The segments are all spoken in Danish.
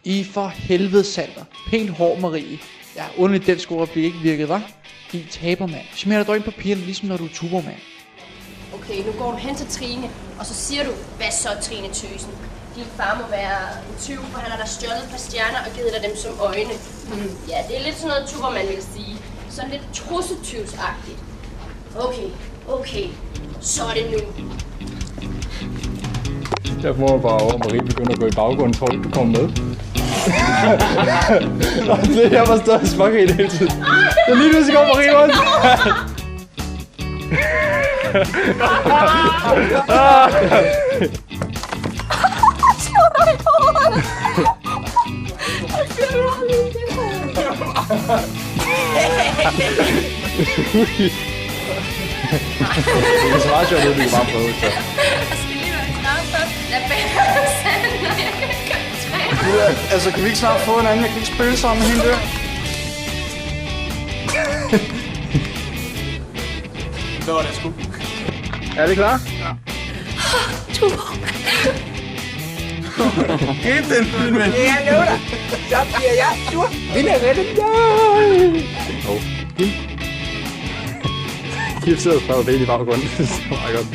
I for helvede, Sander. Pænt hård, Marie. Ja, underligt den score bliver ikke virket, hva'? Din taber, mand. Smider dig ind på papirerne, ligesom når du er tubermand. Okay, nu går du hen til Trine, og så siger du, hvad så, Trine Tøsen? Din far må være en tyv, for han har da stjålet et par stjerner og givet dig dem som øjne. Ja, det er lidt sådan noget tubermand vil sige. Sådan lidt trussetyvsagtigt. Okay. Så er det nu. Jeg får bare over, at Marie begynder at gå i baggrunden. Tror du kommer med? Det jeg var stadig smågrig hele tiden. Så lige nu så går Marie rundt. Slå dig i hovedet! Jeg føler mig lige Det er så meget sjovt, at du kan bare prøve. Jeg skal lige være klar for, lad være Sander, jeg kan ikke koncentrere. Altså, kan vi ikke snart få en anden? Jeg kan ikke spille sammen med hende der. Så var det sgu. Er det klar? Ja. Giv den, min ven. Det er nu da. Så bliver jeg sur. Vinderretten. Kim sidder og spreder ben i baggrunden. Det er meget godt.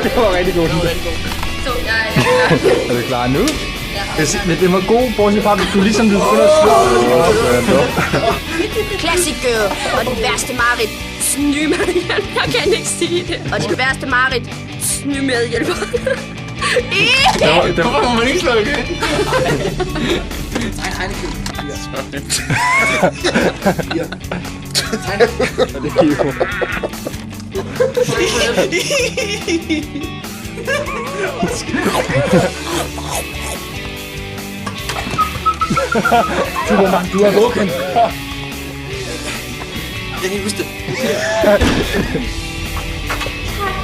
Det var rigtig godt. Så jeg er klar. Er du klar nu? Men det var god, bortset fra, at du ligesom begynder at slå. Klassiker og den værste Marit. Snymedhjælp. Jeg kan ikke sige det. Og den værste Marit. Snymedhjælper. Hvorfor må man ikke slå igen? Nej, Heineken. Det er Kiko. Superman, du er vågen. Jeg kan ikke huske det. Tak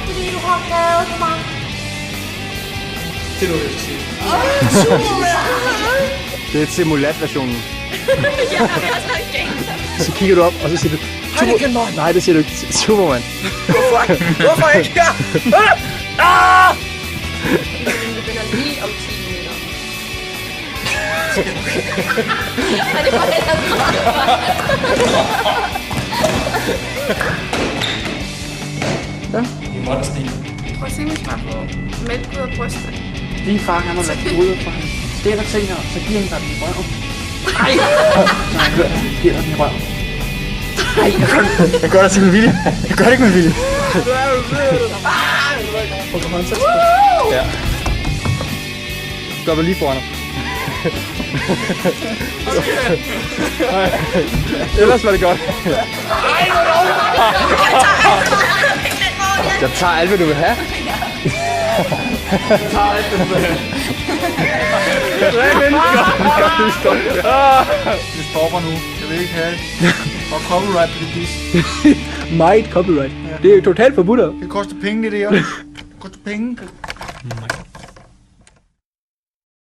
fordi du har reddet mig. Det er noget, jeg skal sige. Det er simulat-versionen. Jeg har også en gængser. Så kigger du op, og så siger du... Nej, det siger du ikke. Superman. Hvorfor ikke? Vi begynder lige om 10 minutter. Og det var ellers I monsten. Prøv at se mig snart på mælk ud af brystet. Din far, han har været ude for ham. Det der tænker, så giver han dig den i røven. Nej! Nej, giver dig den i røven. Nej, jeg gør det ikke med vilje. Jeg gør det ikke med vilje. Ja. Gør du lige foran ham. Ellers var det godt. Jeg tager alt, hvad du vil have. Jeg tager alt, hvad du vil have. 3 mennesker. Det stopper nu. Jeg vil ikke have det. Og copyright på det pis. Meget copyright. Det er jo totalt forbudt. Det koster penge, det der. Det koster penge.